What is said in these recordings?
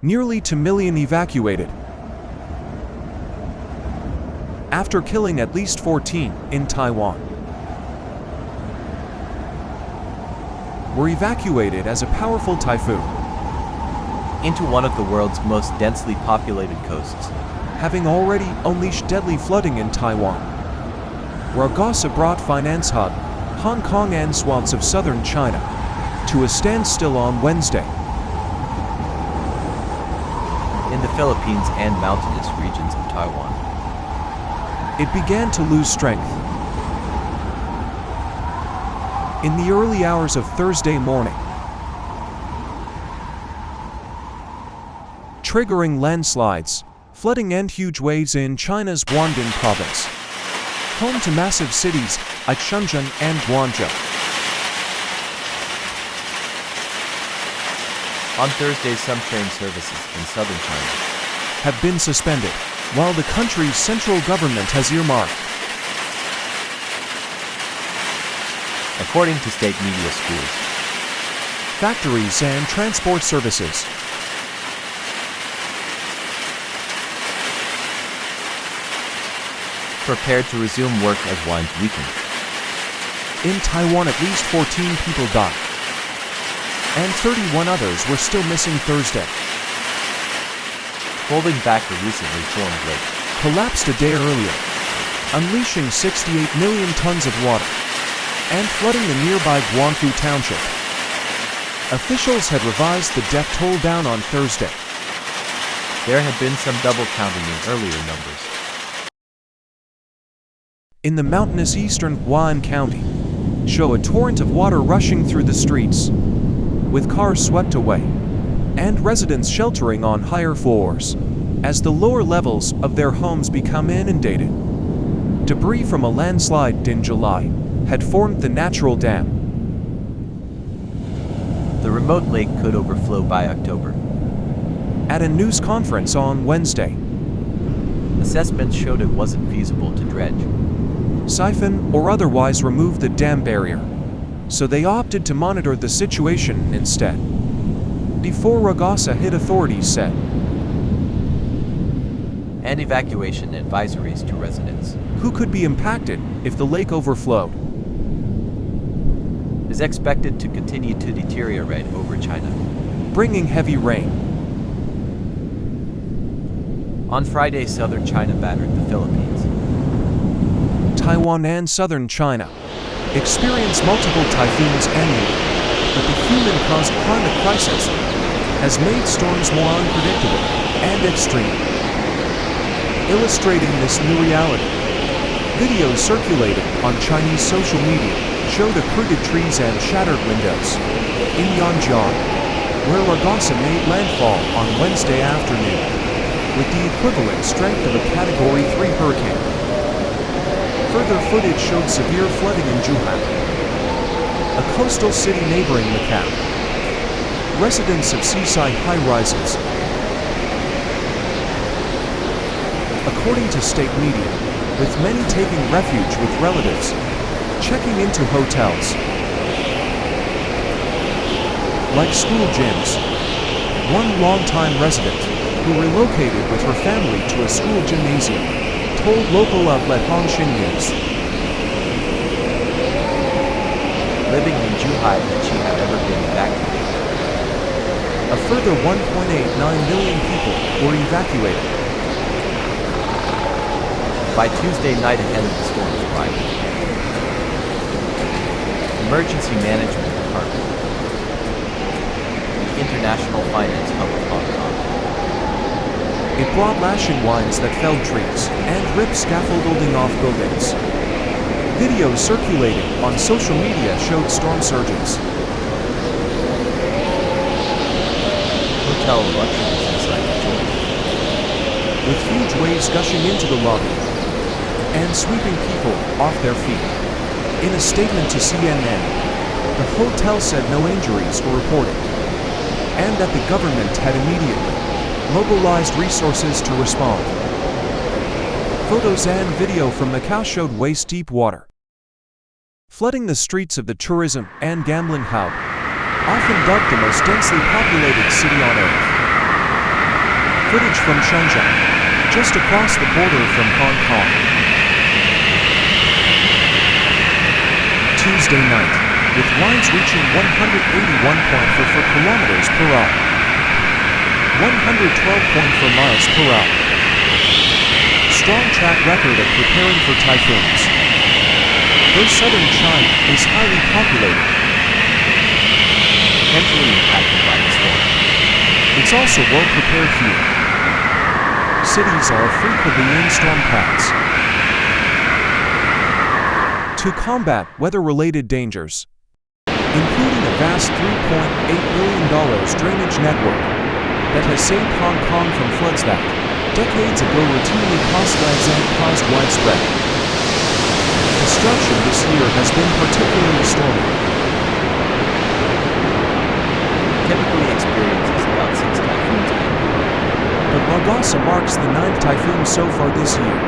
Nearly 2 million evacuated, after killing at least 14 in Taiwan, were evacuated as a powerful typhoon into one of the world's most densely populated coasts, having already unleashed deadly flooding in Taiwan. Ragasa brought finance hub, Hong Kong and swaths of southern China to a standstill on Wednesday. In the Philippines and mountainous regions of Taiwan, it began to lose strength. In the early hours of Thursday morning, triggering landslides, flooding and huge waves in China's Guangdong province, home to massive cities like Shenzhen and Guangzhou. On Thursday, some train services in southern China have been suspended, while the country's central government has earmarked, according to state media, schools, factories and transport services. Prepared to resume work as winds weaken. In Taiwan, at least 14 people died, and 31 others were still missing Thursday. Holding back a recently formed lake collapsed a day earlier, unleashing 68 million tons of water and flooding the nearby Guangfu township. Officials had revised the death toll down on Thursday. There had been some double counting in earlier numbers. In the mountainous eastern Hunan County, show a torrent of water rushing through the streets, with cars swept away, and residents sheltering on higher floors as the lower levels of their homes become inundated. Debris from a landslide in July had formed the natural dam. The remote lake could overflow by October. At a news conference on Wednesday, assessments showed it wasn't feasible to dredge, siphon, or otherwise remove the dam barrier, so they opted to monitor the situation instead. Before Ragasa hit, authorities said, and evacuation advisories to residents who could be impacted if the lake overflowed is expected to continue to deteriorate over China, bringing heavy rain. On Friday, southern China battered the Philippines. Taiwan and southern China experience multiple typhoons annually, but the human-caused climate crisis has made storms more unpredictable and extreme. Illustrating this new reality, videos circulated on Chinese social media showed uprooted trees and shattered windows in Yanjiang, where Ragasa made landfall on Wednesday afternoon, with the equivalent strength of a Category 3 hurricane. Further footage showed severe flooding in Zhuhai, a coastal city neighboring Macau. Residents of seaside high-rises, according to state media, with many taking refuge with relatives, checking into hotels like school gyms. One longtime resident, who relocated with her family to a school gymnasium, told local outlet Hongxin News, living in Zhuhai, that she had ever been evacuated. A further 1.89 million people were evacuated by Tuesday night ahead of the storm's arrival. Emergency Management Department, the international finance hub of Hong Kong. It brought lashing winds that felled trees and ripped scaffolding off buildings. Videos circulating on social media showed storm surges. Hotel luxuries inside the joint, with huge waves gushing into the lobby and sweeping people off their feet. In a statement to CNN, the hotel said no injuries were reported, and that the government had immediately mobilized resources to respond. Photos and video from Macau showed waist-deep water flooding the streets of the tourism and gambling hub, often dubbed the most densely populated city on Earth. from Shenzhen, just across the border from Hong Kong. Tuesday night, with winds reaching 181.4 kilometers per hour, 112.4 miles per hour. Strong track record of preparing for typhoons. Though southern China is highly populated, potentially impacted by the storm. it's also well prepared here. Cities are frequently in storm paths. To combat weather-related dangers, including a vast $3.8 billion drainage network that has saved Hong Kong from floods that, decades ago, routinely cost lives and caused widespread destruction, this year has been particularly stormy. Typically experiences about 6 typhoons a year. But Ragasa marks the 9th typhoon so far this year.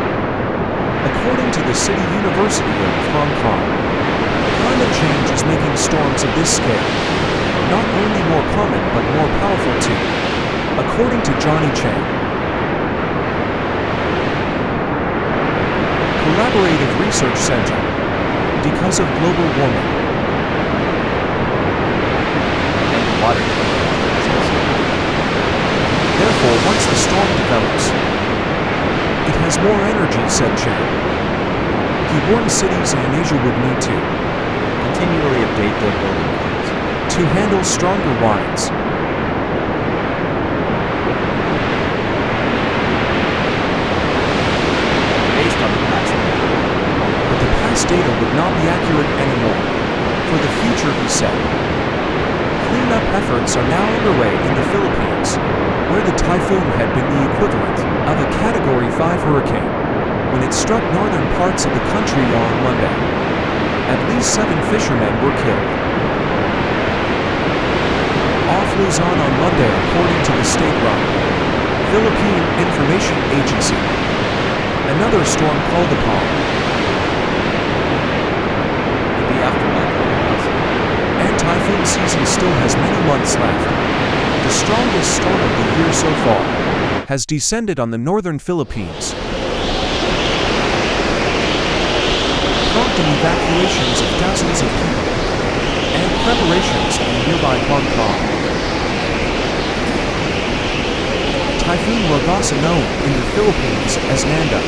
According to the City University of Hong Kong, climate change is making storms of this scale not only more common but more powerful too, according to Johnny Chang. Collaborative Research Center, because of global warming And the water temperature has also risen. therefore once the storm develops, it has more energy, said Chang. He warned cities and Asia would need to Continually update their building codes. to handle stronger winds. Based on the past data, But the past data would not be accurate anymore. For the future, he said. Cleanup efforts are now underway in the Philippines, where the typhoon had been the equivalent of a Category 5 hurricane when it struck northern parts of the country on Monday. At least 7 fishermen were killed. Off Luzon on Monday, according to the state-run Philippine Information Agency. Another storm called upon. in the aftermath of Ragasa, And typhoon season still has many months left. The strongest storm of the year so far has descended on the northern Philippines, prompting evacuations of thousands of people and preparations in nearby Hong Kong. Typhoon Ragasa, known in the Philippines as Nanda,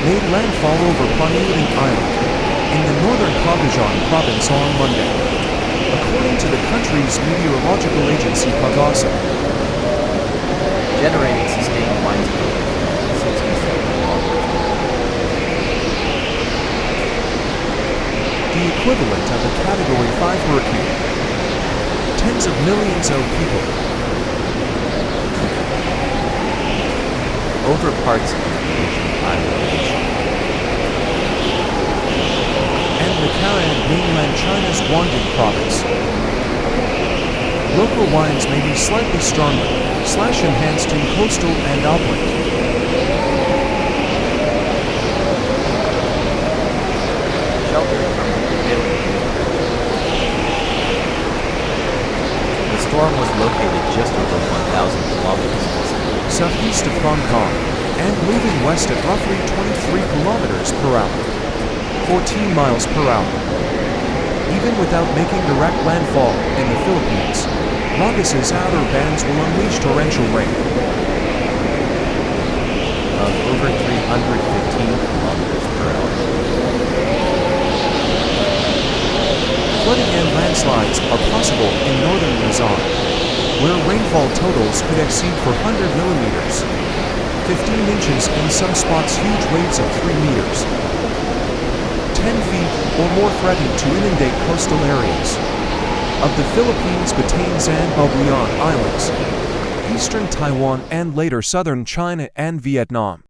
made landfall over Panguilin Island in the northern Cagayan province on Monday, according to the country's meteorological agency Ragasa. generating sustained winds of over 67 kilometers per hour. The equivalent of a Category 5 hurricane. Tens of millions of people Over parts of the Asian island nation. and Macau and mainland China's Guangdong province. Local winds may be slightly stronger, enhanced in coastal and upland. Sheltered from the prevailing wind. The storm was located just over 1,000 kilometers Southeast of Hong Kong, and moving west at roughly 23 kilometers per hour, 14 miles per hour. Even without making direct landfall in the Philippines, Ragasa's outer bands will unleash torrential rain of over 315 kilometers per hour. Flooding and landslides are possible in northern Luzon, where rainfall totals could exceed 400 millimeters, 15 inches, in some spots huge waves of 3 meters, 10 feet or more threaten to inundate coastal areas of the Philippines, Batanes and Babuyan Islands, eastern Taiwan and later southern China and Vietnam.